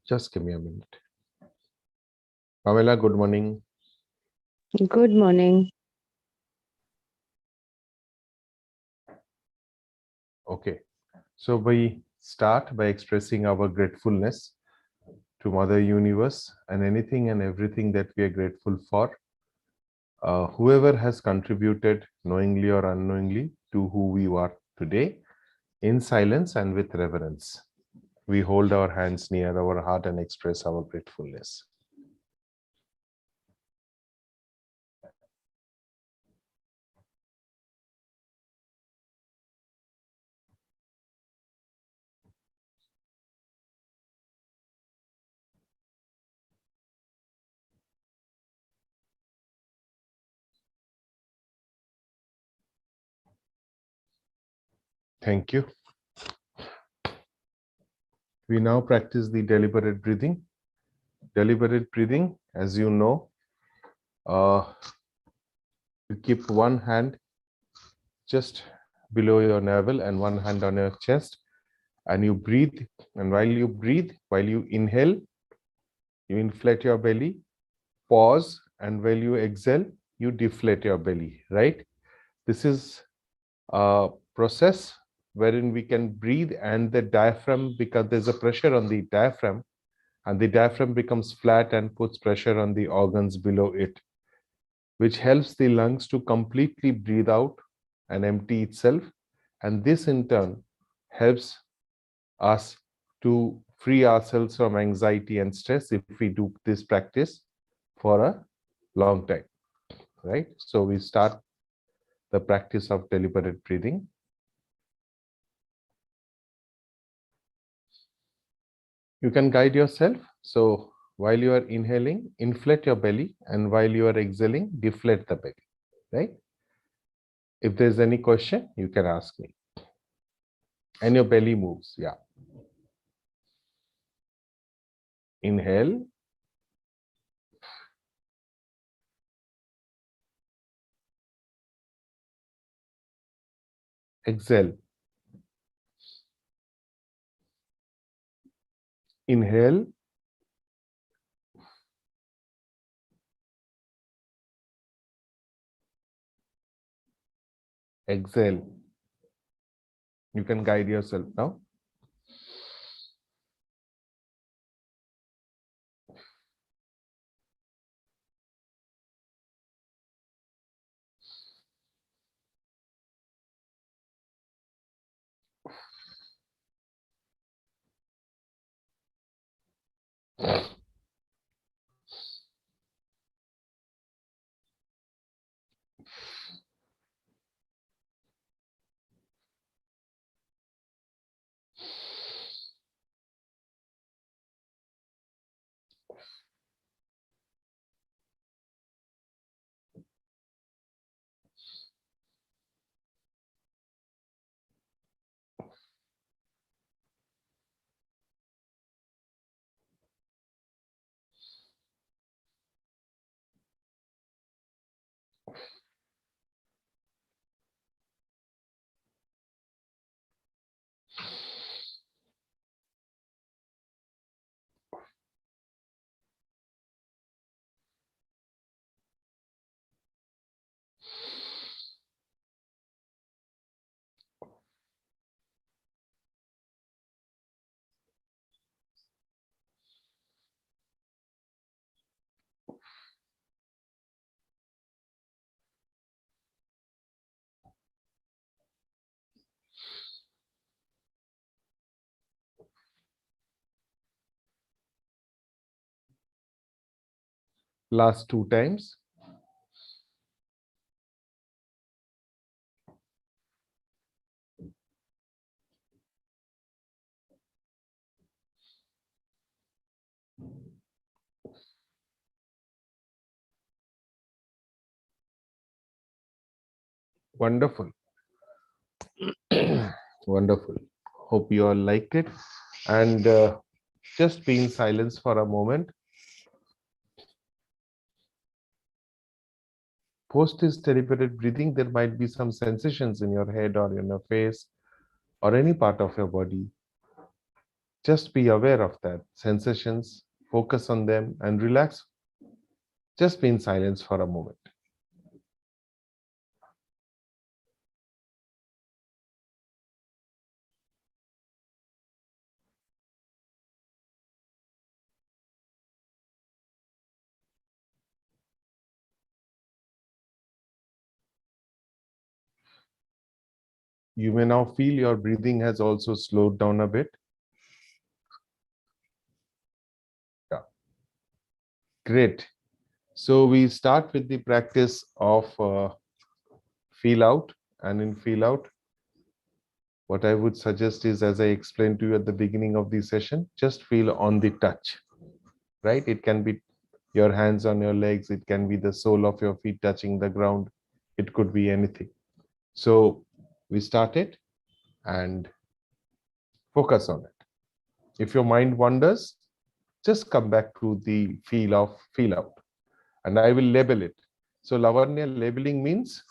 Just give me a minute. Pamela, good morning. Good morning. Okay, so we start by expressing our gratefulness to Mother Universe and anything and everything that we are grateful for. Whoever has contributed knowingly or unknowingly to who we are today, in silence and with reverence. We hold our hands near our heart and express our gratefulness. Thank you. We now practice the deliberate breathing. Deliberate breathing, as you know, you keep one hand just below your navel and one hand on your chest, and you breathe. And while you inhale, you inflate your belly, pause, and while you exhale, you deflate your belly, right? This is a process wherein we can breathe and the diaphragm, because there's a pressure on the diaphragm, and the diaphragm becomes flat and puts pressure on the organs below it, which helps the lungs to completely breathe out and empty itself. And this in turn helps us to free ourselves from anxiety and stress if we do this practice for a long time, right? So we start the practice of deliberate breathing. You can guide yourself. So while you are inhaling, inflate your belly, and while you are exhaling, deflate the belly, right? If there's any question, you can ask me. And your belly moves, yeah. Inhale. Exhale. Inhale. Exhale. You can guide yourself now. Last 2 times. Wonderful. Wonderful. Hope you all liked it. And just be in silence for a moment. Post this deliberate breathing, there might be some sensations in your head or in your face or any part of your body. Just be aware of that sensations, focus on them and relax. Just be in silence for a moment. You may now feel your breathing has also slowed down a bit. Yeah, great. So we start with the practice of feel out, and in feel out, what I would suggest is, as I explained to you at the beginning of the session, just feel on the touch, right? It can be your hands on your legs, it can be the sole of your feet touching the ground, it could be anything. So we start it and focus on it. If your mind wanders, just come back to the feel out, and I will label it. So Lavanya, labeling means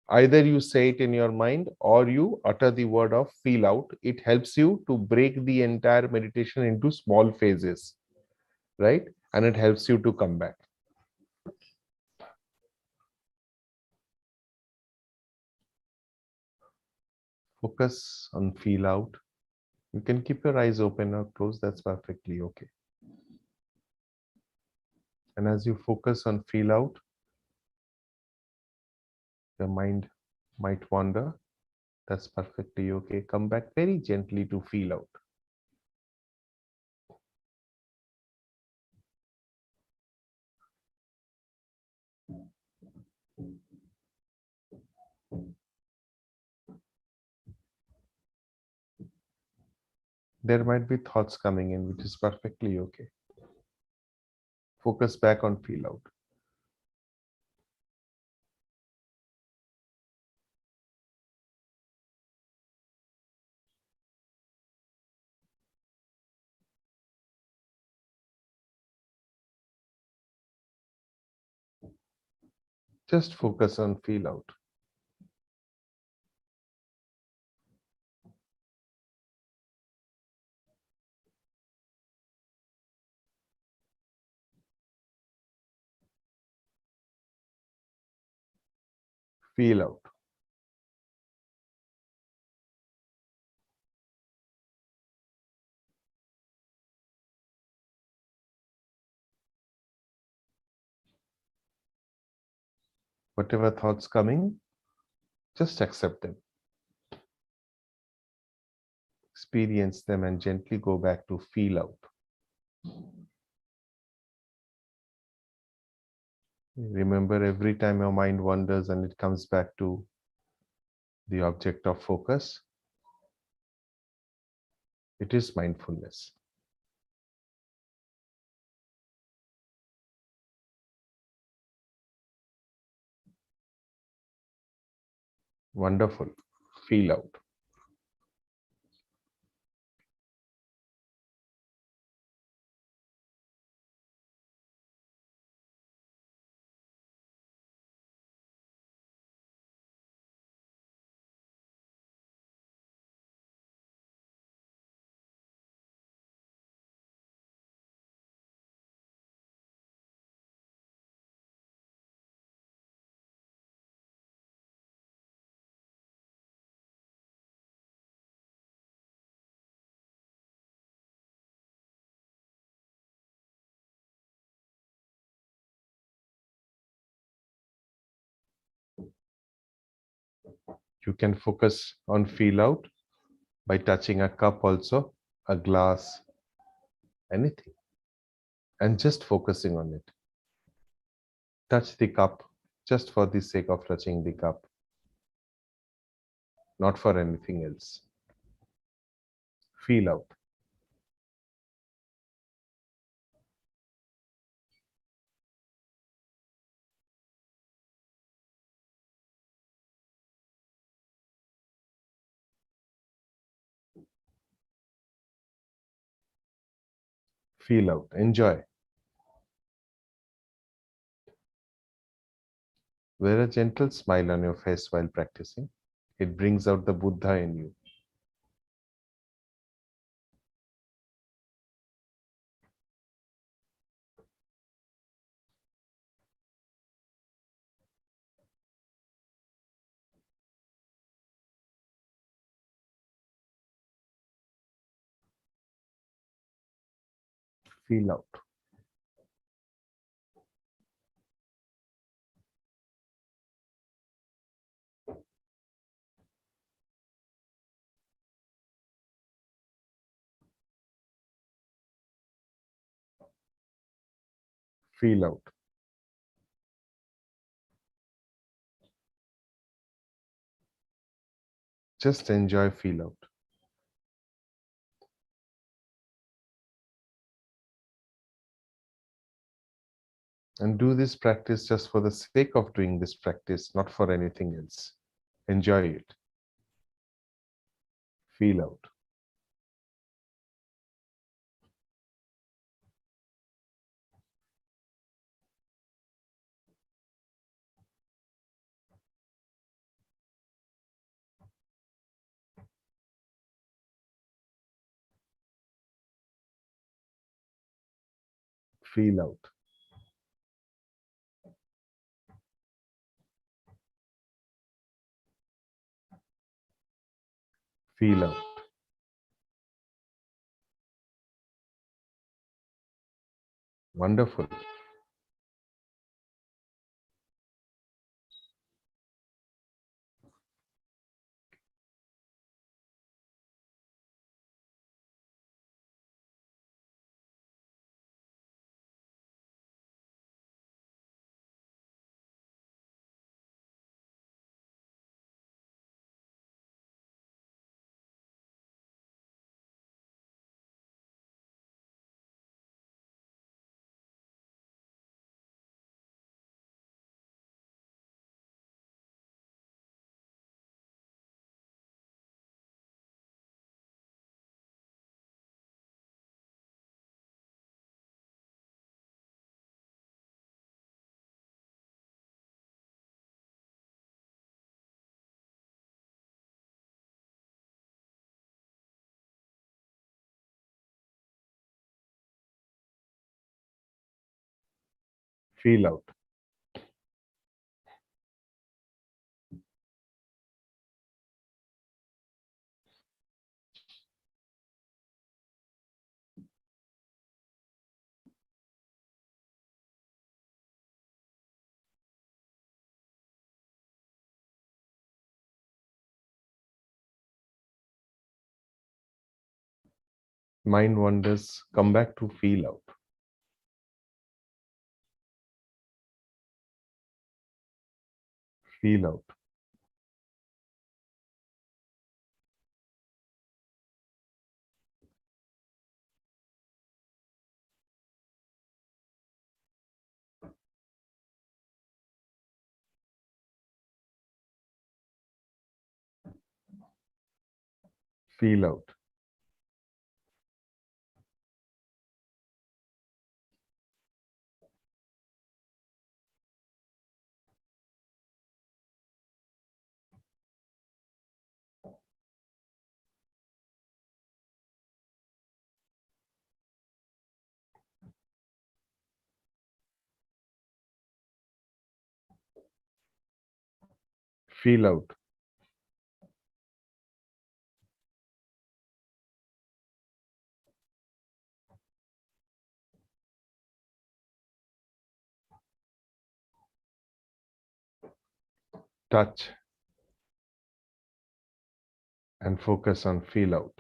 either you say it in your mind or you utter the word of feel out. It helps you to break the entire meditation into small phases, right? And it helps you to come back. Focus on feel out. You can keep your eyes open or closed, that's perfectly okay. And as you focus on feel out, your mind might wander. That's perfectly okay. Come back very gently to feel out. There might be thoughts coming in, which is perfectly okay. Focus back on feel out. Just focus on feel out. Feel out. Whatever thoughts coming, just accept them. Experience them and gently go back to feel out. Remember, every time your mind wanders and it comes back to the object of focus, it is mindfulness. Wonderful. Feel out. You can focus on feel out by touching a cup also, a glass, anything, and just focusing on it. Touch the cup just for the sake of touching the cup, not for anything else. Feel out. Feel out. Enjoy. Wear a gentle smile on your face while practicing. It brings out the Buddha in you. Feel out. Feel out. Just enjoy feel out. And do this practice just for the sake of doing this practice, not for anything else. Enjoy it. Feel out. Feel out. Feel out. Wonderful. Feel out. Mind wanders. Come back to feel out. Feel out. Feel out. Feel out. Touch and focus on feel out.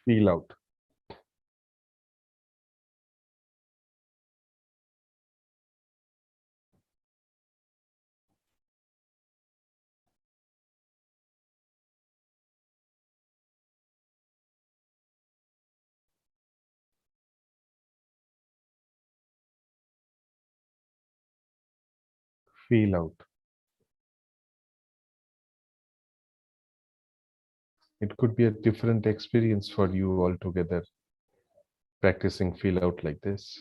Feel out. Feel out. It could be a different experience for you altogether, practicing feel out like this.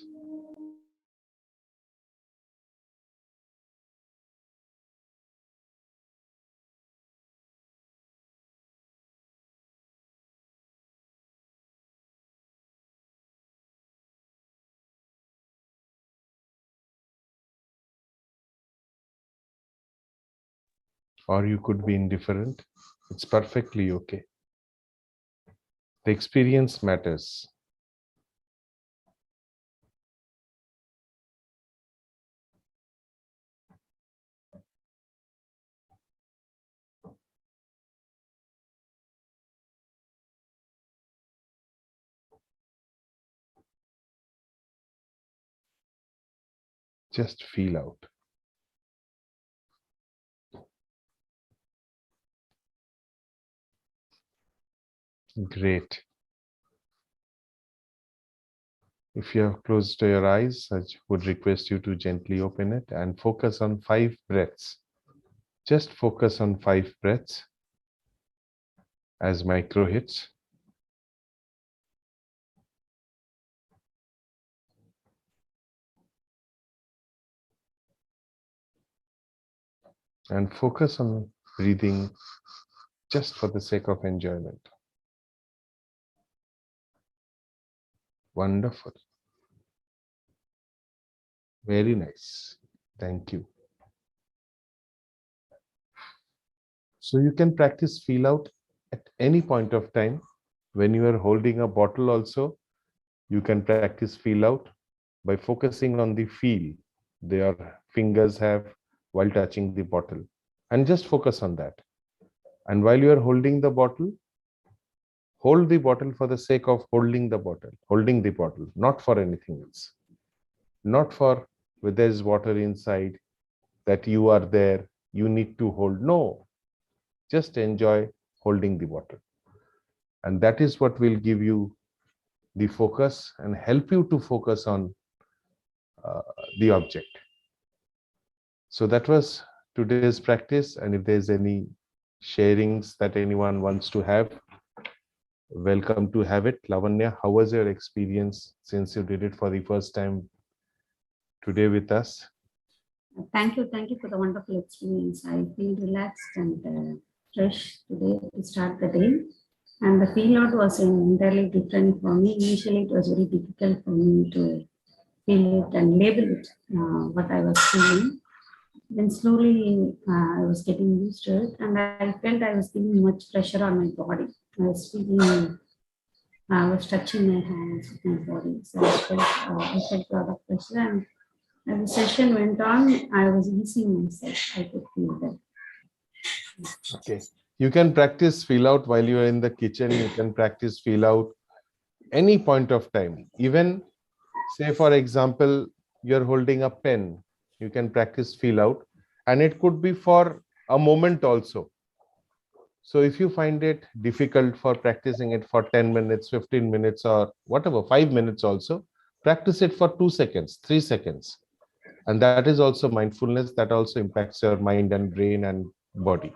or you could be indifferent. It's perfectly okay. The experience matters. Just feel out. Great. If you have closed your eyes, I would request you to gently open it and focus on 5 breaths. Just focus on 5 breaths as micro hits. And focus on breathing just for the sake of enjoyment. Wonderful. Very nice. Thank you. So you can practice feel out at any point of time. When you are holding a bottle also, you can practice feel out by focusing on the feel their fingers have while touching the bottle. And just focus on that. And while you are holding the bottle, hold the bottle for the sake of holding the bottle, not for anything else. Not for whether there is water inside, that you are there, you need to hold. No, just enjoy holding the bottle. And that is what will give you the focus and help you to focus on uh, the object. So that was today's practice. And if there's any sharings that anyone wants to have, welcome to have it. Lavanya, how was your experience since you did it for the first time today with us? Thank you for the wonderful experience. I feel relaxed and fresh today to start the day. And the feel out was entirely different for me. Initially, it was very difficult for me to feel it and label it, what I was feeling. Then slowly, I was getting used to it, and I felt I was feeling much pressure on my body. I was touching my hands with my body, so I felt a lot of pressure. And as the session went on, I was easing myself. I could feel that. Okay. You can practice feel out while you are in the kitchen. You can practice feel out any point of time. Even say, for example, you're holding a pen, you can practice feel out, and it could be for a moment also. So if you find it difficult for practicing it for 10 minutes, 15 minutes, or whatever, 5 minutes also, practice it for 2 seconds, 3 seconds. And that is also mindfulness. That also impacts your mind and brain and body.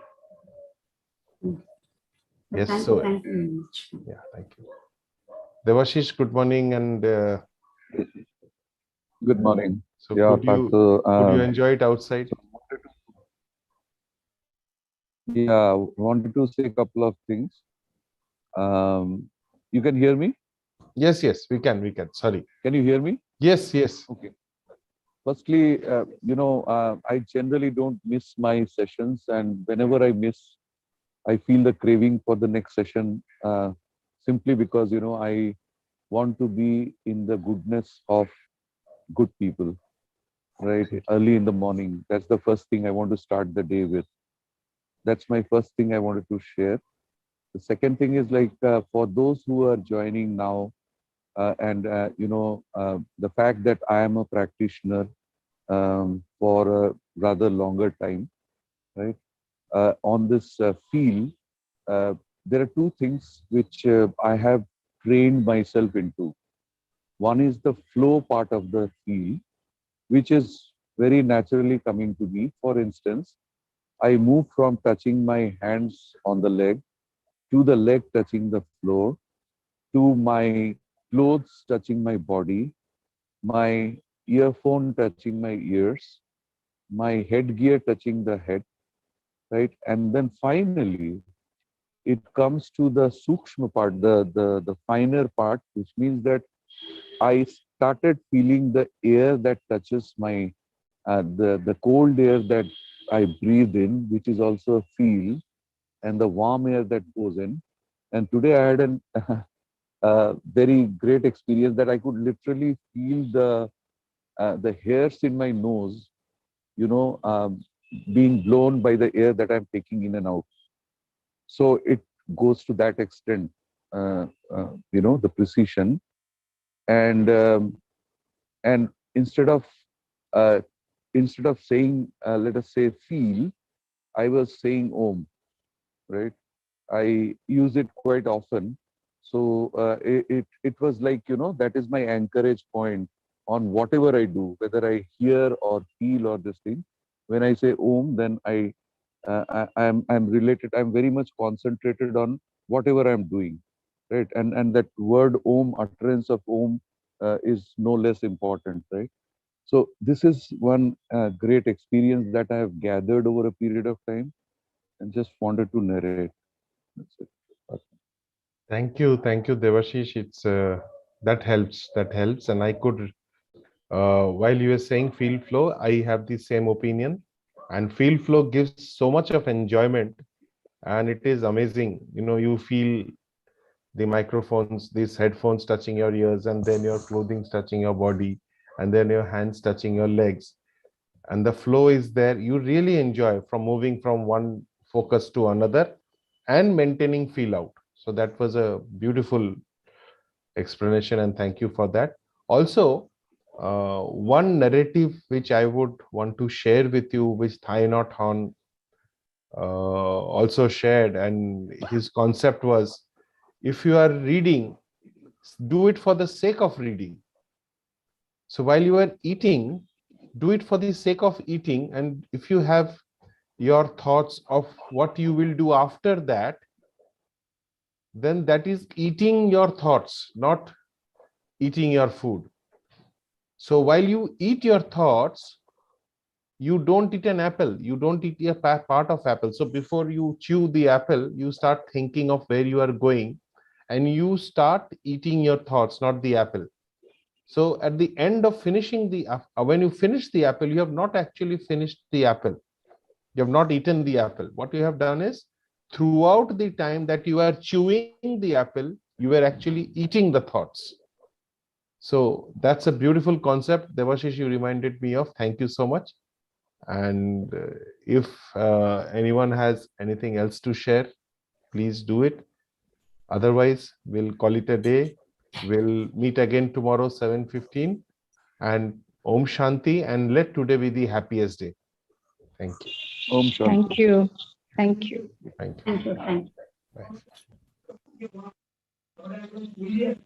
Yes. Thank So you very much. yeah, thank you. Devashish, good morning. And good morning. so Yeah, could you enjoy it outside? Yeah, wanted to say a couple of things. You can hear me? Yes, we can. Sorry. Can you hear me? Yes. Okay. Firstly, I generally don't miss my sessions, and whenever I miss, I feel the craving for the next session, simply because, I want to be in the goodness of good people, right? Early in the morning. That's the first thing I want to start the day with. That's my first thing I wanted to share. The second thing is for those who are joining now, the fact that I am a practitioner for a rather longer time, right? On this field, there are two things which I have trained myself into. One is the flow part of the field, which is very naturally coming to me. For instance, I move from touching my hands on the leg to the leg touching the floor, to my clothes touching my body, my earphone touching my ears, my headgear touching the head, right? And then finally, it comes to the sukshma part, the finer part, which means that I started feeling the air that touches my, the cold air that I breathe in, which is also a feel, and the warm air that goes in. And today I had an very great experience that I could literally feel the hairs in my nose, being blown by the air that I'm taking in and out. So it goes to that extent, the precision. And and instead of uh, saying, let us say, feel, I was saying Om, right? I use it quite often. So it was like, that is my anchorage point on whatever I do, whether I hear or feel or this thing. When I say Om, then I'm related. I'm very much concentrated on whatever I'm doing, right? And that word Om, utterance of Om, is no less important, right? So this is one great experience that I have gathered over a period of time, and just wanted to narrate. That's it. Thank you, Devashish. It's that helps. That helps, and I could. While you were saying field flow, I have the same opinion, and field flow gives so much of enjoyment, and it is amazing. You feel the microphones, these headphones touching your ears, and then your clothing touching your body, and then your hands touching your legs, and the flow is there. You really enjoy from moving from one focus to another and maintaining feel out. So that was a beautiful explanation, and thank you for that. Also, one narrative which I would want to share with you, which Thayanath Han also shared, and his concept was, if you are reading, do it for the sake of reading. So while you are eating, do it for the sake of eating, and if you have your thoughts of what you will do after that, then that is eating your thoughts, not eating your food. So while you eat your thoughts, you don't eat an apple, you don't eat a part of apple. So before you chew the apple, you start thinking of where you are going, and you start eating your thoughts, not the apple. So at the end of finishing when you finish the apple, you have not actually finished the apple. You have not eaten the apple. What you have done is, throughout the time that you are chewing the apple, you were actually eating the thoughts. So that's a beautiful concept, Devashish, you reminded me of. Thank you so much. And if anyone has anything else to share, please do it. Otherwise, we'll call it a day. We'll meet again tomorrow, 7:15. And Om Shanti, and let today be the happiest day. Thank you. Om Shanti. Thank you. Thank you. Thank you. Thank you. Thank you. Bye.